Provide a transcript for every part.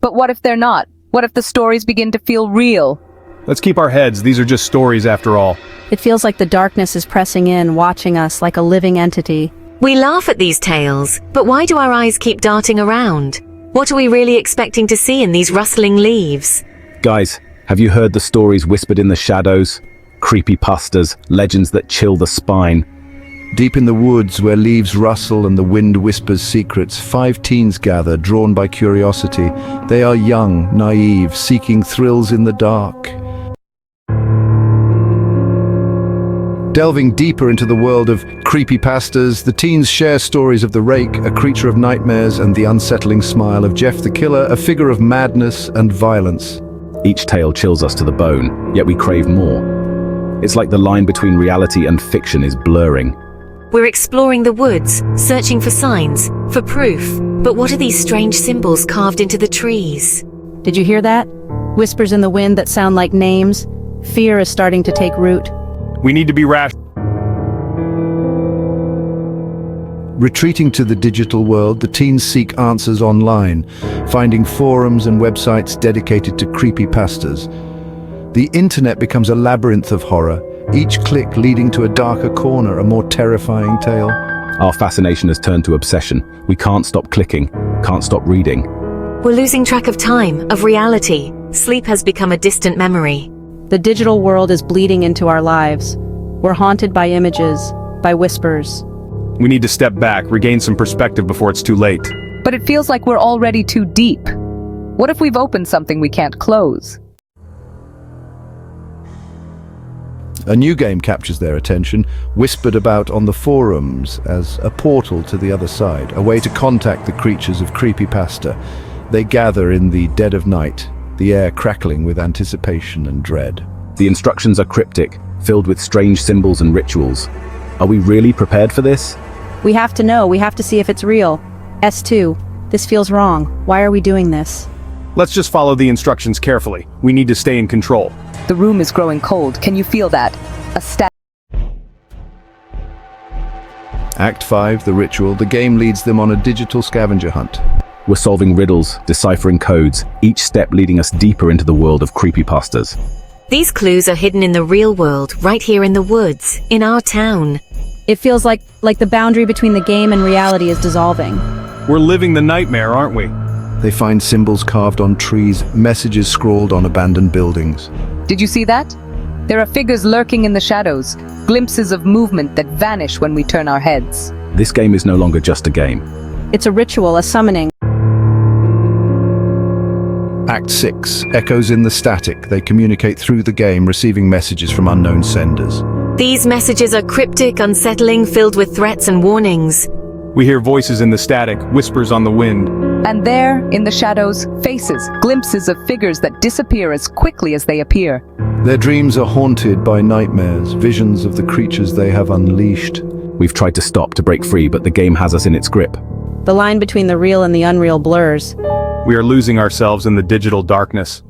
But what if they're not? What if the stories begin to feel real? Let's keep our heads, these are just stories after all. It feels like the darkness is pressing in, watching us like a living entity. We laugh at these tales, but why do our eyes keep darting around? What are we really expecting to see in these rustling leaves? Guys, have you heard the stories whispered in the shadows? Creepypastas, legends that chill the spine. Deep in the woods where leaves rustle and the wind whispers secrets, 5 teens gather, drawn by curiosity. They are young, naive, seeking thrills in the dark. Delving deeper into the world of creepypastas, the teens share stories of the Rake, a creature of nightmares, and the unsettling smile of Jeff the Killer, a figure of madness and violence. Each tale chills us to the bone, yet we crave more. It's like the line between reality and fiction is blurring. We're exploring the woods, searching for signs, for proof. But what are these strange symbols carved into the trees? Did you hear that? Whispers in the wind that sound like names. Fear is starting to take root. We need to be rational. Retreating to the digital world, the teens seek answers online, finding forums and websites dedicated to creepypastas. The internet becomes a labyrinth of horror, each click leading to a darker corner, a more terrifying tale. Our fascination has turned to obsession. We can't stop clicking, can't stop reading. We're losing track of time, of reality. Sleep has become a distant memory. The digital world is bleeding into our lives. We're haunted by images, by whispers. We need to step back, regain some perspective before it's too late. But it feels like we're already too deep. What if we've opened something we can't close? A new game captures their attention, whispered about on the forums as a portal to the other side, a way to contact the creatures of Creepypasta. They gather in the dead of night, the air crackling with anticipation and dread. The instructions are cryptic, filled with strange symbols and rituals. Are we really prepared for this? We have to know, we have to see if it's real. S2, this feels wrong. Why are we doing this? Let's just follow the instructions carefully. We need to stay in control. The room is growing cold. Can you feel that? Act 5, the ritual. The game leads them on a digital scavenger hunt. We're solving riddles, deciphering codes, each step leading us deeper into the world of creepypastas. These clues are hidden in the real world, right here in the woods, in our town. It feels like the boundary between the game and reality is dissolving. We're living the nightmare, aren't we? They find symbols carved on trees, messages scrawled on abandoned buildings. Did you see that? There are figures lurking in the shadows, glimpses of movement that vanish when we turn our heads. This game is no longer just a game. It's a ritual, a summoning. Act 6, echoes in the static. They communicate through the game, receiving messages from unknown senders. These messages are cryptic, unsettling, filled with threats and warnings. We hear voices in the static, whispers on the wind. And there, in the shadows, faces, glimpses of figures that disappear as quickly as they appear. Their dreams are haunted by nightmares, visions of the creatures they have unleashed. We've tried to stop, to break free, but the game has us in its grip. The line between the real and the unreal blurs. We are losing ourselves in the digital darkness.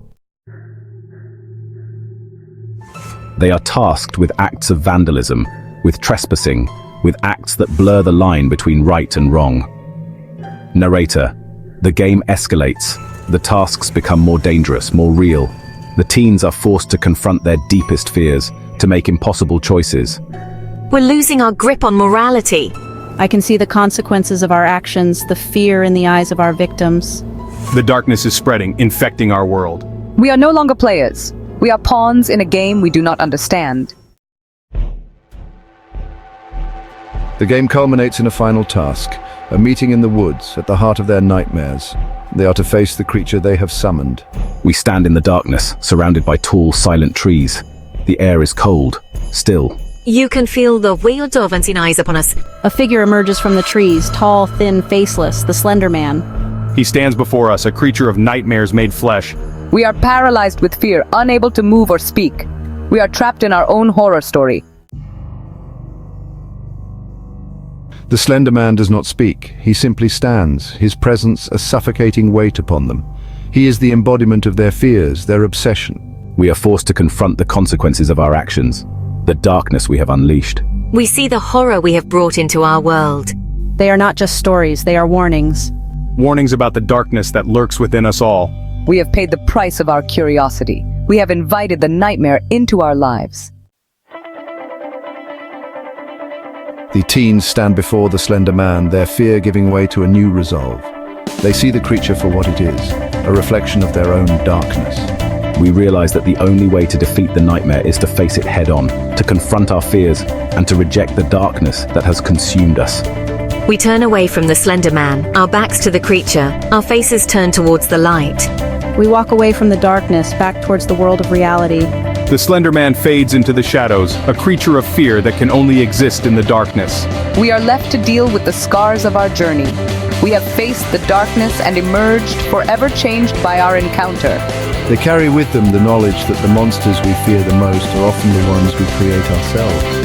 They are tasked with acts of vandalism, with trespassing, with acts that blur the line between right and wrong. Narrator, the game escalates. The tasks become more dangerous, more real. The teens are forced to confront their deepest fears, to make impossible choices. We're losing our grip on morality. I can see the consequences of our actions, the fear in the eyes of our victims. The darkness is spreading, infecting our world. We are no longer players. We are pawns in a game we do not understand. The game culminates in a final task, a meeting in the woods at the heart of their nightmares. They are to face the creature they have summoned. We stand in the darkness, surrounded by tall, silent trees. The air is cold, still. You can feel the weird eyes upon us. A figure emerges from the trees, tall, thin, faceless, the Slender Man. He stands before us, a creature of nightmares made flesh. We are paralyzed with fear, unable to move or speak. We are trapped in our own horror story. The Slender Man does not speak. He simply stands, his presence a suffocating weight upon them. He is the embodiment of their fears, their obsession. We are forced to confront the consequences of our actions, the darkness we have unleashed. We see the horror we have brought into our world. They are not just stories, they are warnings. Warnings about the darkness that lurks within us all. We have paid the price of our curiosity. We have invited the nightmare into our lives. The teens stand before the Slender Man, their fear giving way to a new resolve. They see the creature for what it is, a reflection of their own darkness. We realize that the only way to defeat the nightmare is to face it head-on, to confront our fears, and to reject the darkness that has consumed us. We turn away from the Slender Man, our backs to the creature, our faces turned towards the light. We walk away from the darkness, back towards the world of reality. The Slender Man fades into the shadows, a creature of fear that can only exist in the darkness. We are left to deal with the scars of our journey. We have faced the darkness and emerged forever changed by our encounter. They carry with them the knowledge that the monsters we fear the most are often the ones we create ourselves.